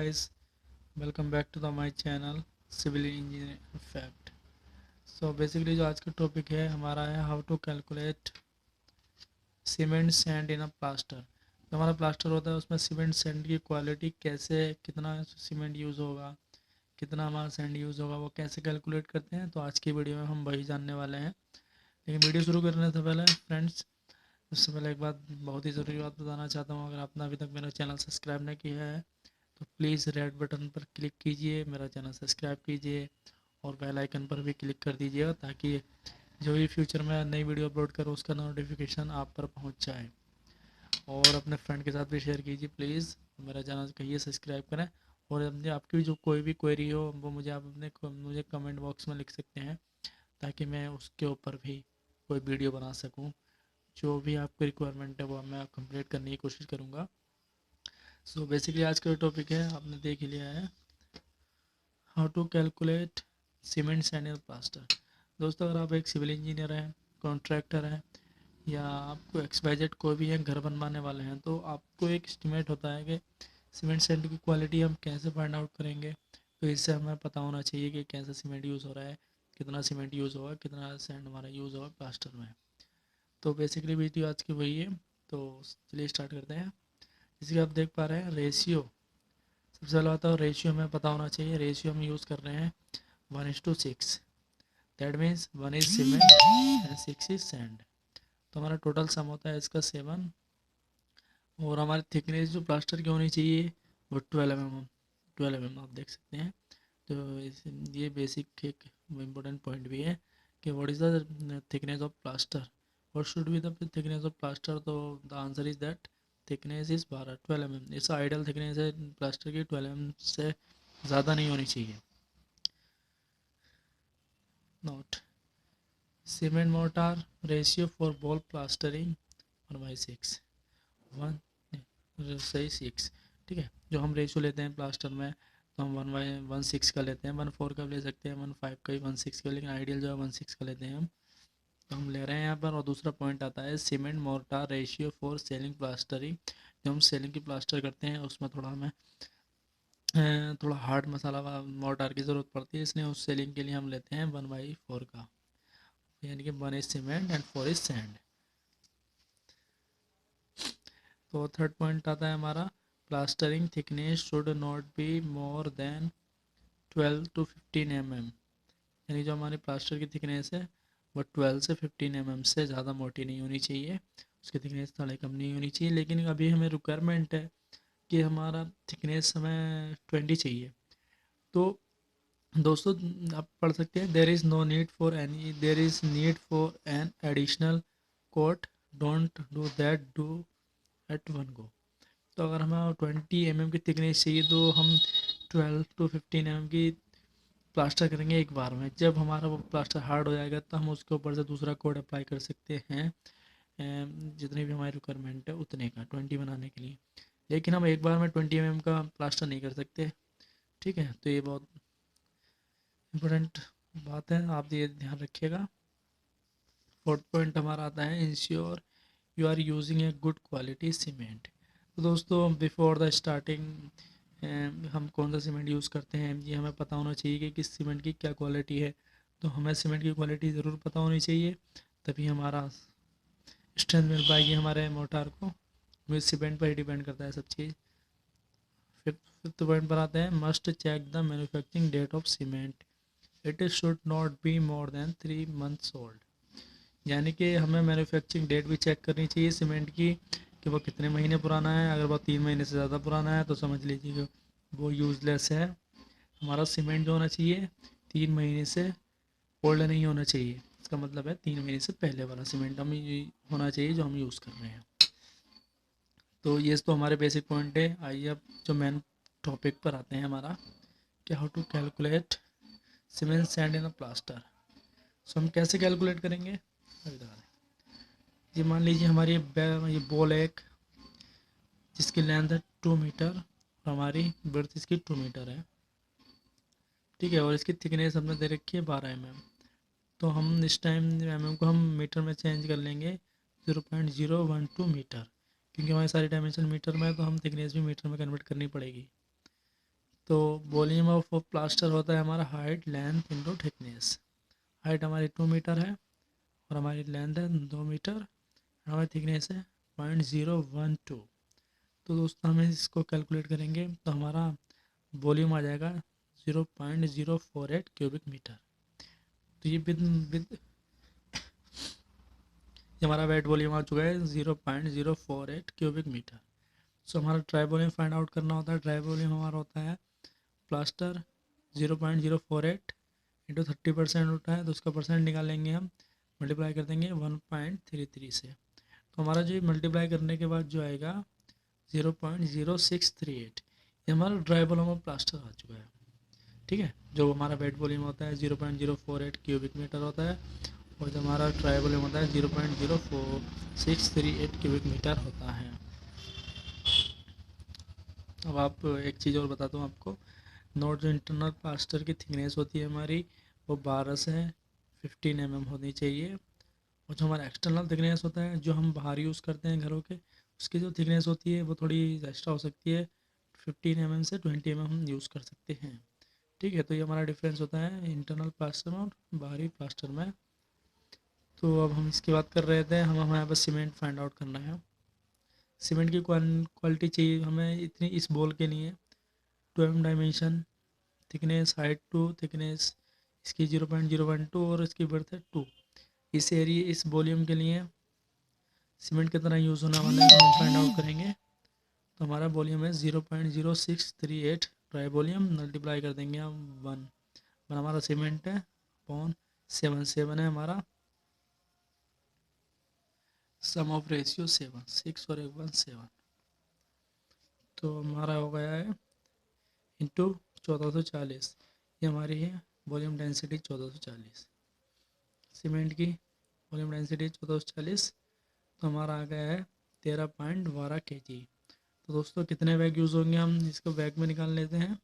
guys, welcome back to my channel Civil Engineering Fact। So basically जो आज का topic है हमारा है how to calculate cement sand in a plaster. जो हमारा प्लास्टर होता है उसमें सीमेंट सैंड की क्वालिटी कैसे, कितना सीमेंट यूज़ होगा, कितना हमारा सैंड यूज़ होगा, वो कैसे कैलकुलेट करते हैं। तो आज की वीडियो में हम वही जानने वाले हैं। लेकिन वीडियो शुरू करने से पहले फ्रेंड्स, उससे पहले एक बात, बहुत ही ज़रूरी बात बताना चाहता हूँ। अगर आपने अभी तक मेरा चैनल सब्सक्राइब नहीं किया है तो प्लीज़ रेड बटन पर क्लिक कीजिए, मेरा चैनल सब्सक्राइब कीजिए और बेल आइकन पर भी क्लिक कर दीजिएगा ताकि जो भी फ्यूचर में नई वीडियो अपलोड करूँ उसका नोटिफिकेशन आप पर पहुंच जाए। और अपने फ्रेंड के साथ भी शेयर कीजिए प्लीज़, मेरा चैनल कहिए सब्सक्राइब करें। और आपकी भी जो कोई भी क्वेरी हो वो मुझे कमेंट बॉक्स में लिख सकते हैं ताकि मैं उसके ऊपर भी कोई वीडियो बना सकूँ। जो भी आपकी रिक्वायरमेंट है वो मैं कंप्लीट करने की कोशिश करूँगा। सो बेसिकली आज का टॉपिक है, आपने देख ही लिया है, how to calculate cement sand and plaster. दोस्तों, अगर आप एक सिविल इंजीनियर हैं, कॉन्ट्रैक्टर हैं, या आपको एक्सवाइजेड कोई भी है घर बनवाने वाले हैं, तो आपको एक एस्टिमेट होता है कि सीमेंट सैंड की क्वालिटी हम कैसे फाइंड आउट करेंगे। तो इससे हमें पता होना चाहिए कि कैसा सीमेंट यूज़ हो रहा है, कितना सीमेंट यूज़ होगा, कितना सैंड हमारा यूज़ होगा प्लास्टर में। तो बेसिकली वीडियो आज की वही है। तो चलिए स्टार्ट करते हैं। जैसे कि आप देख पा रहे हैं रेशियो, सबसे पहले आता है रेशियो हमें पता होना चाहिए। रेशियो हम यूज़ कर रहे हैं 1:6। That means 1 is cement and 6 is sand. तो हमारा टोटल सम होता है इसका 7। और हमारी थिकनेस जो प्लास्टर की होनी चाहिए वो 12 mm। 12 mm आप देख सकते हैं। तो ये बेसिक एक इम्पोर्टेंट पॉइंट भी है कि what is the thickness of plaster, what should be the thickness of plaster. तो the answer is that thickness is 12 mm। इस आइडियल थिकनेस है प्लास्टर की 12 mm से ज़्यादा नहीं होनी चाहिए। Note, cement mortar ratio for wall plastering 1/6। 1/6, ठीक है। जो हम रेशियो लेते हैं प्लास्टर में तो हम 1/16 का लेते हैं, 1/4 का भी ले सकते हैं, 1/5 का भी, 1/6 का, लेकिन आइडियल जो है 1/6 का लेते हैं हम। तो हम ले रहे हैं यहाँ पर। और दूसरा पॉइंट आता है cement mortar ratio for selling plastering. जो हम सेलिंग की प्लास्टर करते हैं उसमें थोड़ा हमें थोड़ा हार्ड मसाला मोर्टार की ज़रूरत पड़ती है, इसलिए उस सेलिंग के लिए हम लेते हैं 1/4 का, यानी कि 1 is cement and 4 is sand. तो थर्ड पॉइंट आता है हमारा plastering thickness should not be more then 12 to 15 mm। यानी जो हमारी प्लास्टर की थिकनेस है वो 12 से 15 mm से ज़्यादा मोटी नहीं होनी चाहिए, उसकी थिकनेस थोड़ी कम नहीं होनी चाहिए। लेकिन अभी हमें रिक्वायरमेंट है कि हमारा थिकनेस हमें 20 चाहिए। तो दोस्तों, आप पढ़ सकते हैं there is need for an additional coat, don't do that, do at one go. तो अगर हमें 20 mm की थिकनेस चाहिए तो हम 12 to 15 mm की प्लास्टर करेंगे एक बार में। जब हमारा वो प्लास्टर हार्ड हो जाएगा तो हम उसके ऊपर से दूसरा कोड अप्लाई कर सकते हैं, जितनी भी हमारी रिक्वायरमेंट है उतने का 20 बनाने के लिए। लेकिन हम एक बार में 20 mm का प्लास्टर नहीं कर सकते, ठीक है। तो ये बहुत इम्पोर्टेंट बात है, आप ये ध्यान रखिएगा। फोर्थ पॉइंट हमारा आता है ensure you are using a good quality cement. तो दोस्तों, बिफोर द स्टार्टिंग हम कौन सा सीमेंट यूज़ करते हैं ये हमें पता होना चाहिए कि किस सीमेंट की क्या क्वालिटी है। तो हमें सीमेंट की क्वालिटी ज़रूर पता होनी चाहिए, तभी हमारा स्ट्रेंथ मिल पाएगी हमारे मोटार को। हमें सीमेंट पर ही डिपेंड करता है सब चीज़। फिफ्थ पॉइंट पर आते हैं must check the manufacturing date of cement, it should not be more than 3 months old. यानी कि हमें मैन्युफैक्चरिंग डेट भी चेक करनी चाहिए सीमेंट की कि वो कितने महीने पुराना है। अगर वो 3 महीने से ज़्यादा पुराना है तो समझ लीजिए कि वो यूज़लेस है। हमारा सीमेंट जो होना चाहिए 3 महीने से ओल्ड नहीं होना चाहिए। इसका मतलब है 3 महीने से पहले वाला सीमेंट होना चाहिए जो हम यूज़ कर रहे हैं। तो ये तो हमारे बेसिक पॉइंट है। आइए अब जो मेन टॉपिक पर आते हैं हमारा, कि how to calculate cement sand in a plaster. So हम कैसे कैलकुलेट करेंगे, अभी बता दें। ये मान लीजिए हमारी ये बॉल है एक, जिसकी लेंथ है 2 मीटर और हमारी बर्थ इसकी 2 मीटर है, ठीक है। और इसकी थिकनेस हमने दे रखी है 12 mm। तो हम इस टाइम mm को हम मीटर में चेंज कर लेंगे 0.012 मीटर, क्योंकि हमारी सारी डायमेंशन मीटर में है तो हम थिकनेस भी मीटर में कन्वर्ट करनी पड़ेगी। तो वॉल्यूम ऑफ प्लास्टर होता है हमारा height length into thickness. Height हमारी 2 मीटर है और हमारी लेंथ है 2 मीटर, हमारी थिकनेस है 0.012। तो दोस्तों हमें इसको कैलकुलेट करेंगे तो हमारा वॉल्यूम आ जाएगा 0.048 क्यूबिक मीटर। तो ये विद हमारा वेट वॉल्यूम आ चुका है 0.048 क्यूबिक मीटर। सो हमारा ड्राई वॉल्यूम फाइंड आउट करना होता है। ड्राई वॉल्यूम हमारा होता है प्लास्टर 0.048 इंटू 30% होता है, तो उसका परसेंट निकालेंगे हम, मल्टीप्लाई कर देंगे 1.33 से। तो हमारा जो मल्टीप्लाई करने के बाद जो आएगा 0.0638, ये हमारा ड्राई वॉल्यूम ऑफ प्लास्टर आ चुका है। ठीक है, जो हमारा वेट वॉल्यूम होता है 0.048 क्यूबिक मीटर होता है और जो हमारा ड्राई वॉल्यूम होता है 0.04638 क्यूबिक मीटर होता है। अब आप एक चीज़ और बताता हूँ आपको, नोट जो इंटरनल प्लास्टर की थिकनेस होती है हमारी वो 12 से 15 mm होनी चाहिए, और जो हमारा एक्सटर्नल थिकनेस होता है जो हम बाहर यूज़ करते हैं घरों के, उसकी जो थिकनेस होती है वो थोड़ी एक्स्ट्रा हो सकती है, 15 mm से 20 mm हम यूज़ कर सकते हैं। ठीक है, तो ये हमारा डिफरेंस होता है इंटरनल प्लास्टर में और बाहरी प्लास्टर में। तो अब हम इसकी बात कर रहे थे, हमें यहाँ पर सीमेंट फाइंड आउट करना है। सीमेंट की क्वालिटी चाहिए हमें इतनी इस बॉल के लिए, 12 डायमेंशन, थिकनेस, हाइट 2, थिकनेस इसकी 0.012 और इसकी बर्थ है 2। इस एरिया इस वॉल्यूम के लिए सीमेंट कितना यूज़ होने वाला है हम फाइंड आउट करेंगे। तो हमारा वॉल्यूम है 0.0638 ड्राई वॉल्यूम, मल्टीप्लाई कर देंगे हम 1 हमारा सीमेंट है अपॉन 7 है हमारा सम ऑफ रेशियो 7, 6 और 1 7। तो हमारा हो गया है इंटू 1440, ये हमारी है वॉल्यूम डेंसिटी 1440, सीमेंट की वॉल्यूम डेंसिटी 1440। तो हमारा आ गया है 13.12 kg। तो दोस्तों कितने बैग यूज़ होंगे हम इसको बैग में निकाल लेते हैं,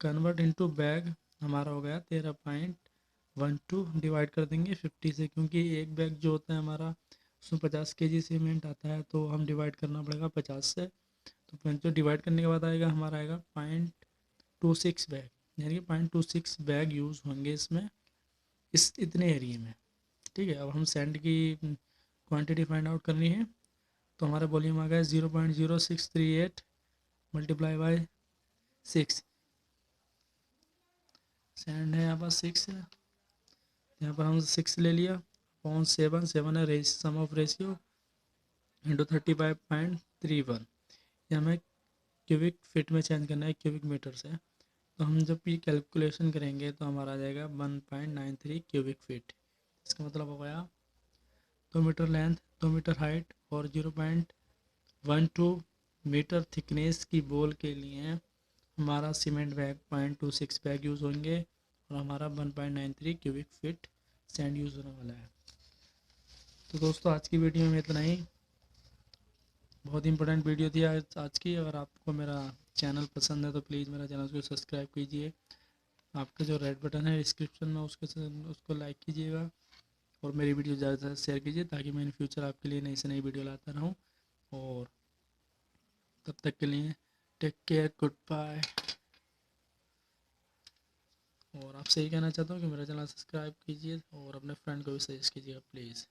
कन्वर्ट इनटू बैग। हमारा हो गया 13.12, डिवाइड कर देंगे 50 से, क्योंकि एक बैग जो होता है हमारा उसमें 50 kg सीमेंट आता है, तो हम डिवाइड करना पड़ेगा 50 से। तो जो डिवाइड करने के बाद आएगा हमारा आएगा 0.26 बैग, यानी कि 0.26 बैग यूज़ होंगे इसमें, इस इतने एरिए में। ठीक है, अब हम सैंड की क्वांटिटी फाइंड आउट करनी है। तो हमारा वॉल्यूम आ गया 0.0638 मल्टीप्लाई बाय 6, सैंड है यहाँ पर 6 है, यहाँ पर हम 6 ले लिया अपॉन 7 है रेस सम ऑफ रेशियो इंटू 35.31। ये हमें क्यूबिक फिट में चेंज करना है क्यूबिक मीटर से। तो हम जब ये कैलकुलेशन करेंगे तो हमारा आ जाएगा 1.93 क्यूबिक फीट। इसका मतलब हो गया 2 मीटर लेंथ, 2 मीटर हाइट और 0.12 मीटर थिकनेस की बॉल के लिए हमारा सीमेंट बैग 0.26 बैग यूज़ होंगे और हमारा 1.93 क्यूबिक फीट सैंड यूज़ होने वाला है। तो दोस्तों आज की वीडियो में इतना ही, बहुत इंपॉर्टेंट वीडियो थी आज की। अगर आपको मेरा चैनल पसंद है तो प्लीज़ मेरा चैनल को सब्सक्राइब कीजिए, आपका जो रेड बटन है डिस्क्रिप्शन में उसको लाइक कीजिएगा और मेरी वीडियो ज़्यादा से ज़्यादा शेयर कीजिए, ताकि मैं इन फ्यूचर आपके लिए नई से नई वीडियो लाता रहूँ। और तब तक के लिए टेक केयर, गुड बाय। और आपसे यही कहना चाहता हूँ कि मेरा चैनल सब्सक्राइब कीजिए और अपने फ्रेंड को भी सजेस्ट कीजिएगा प्लीज़।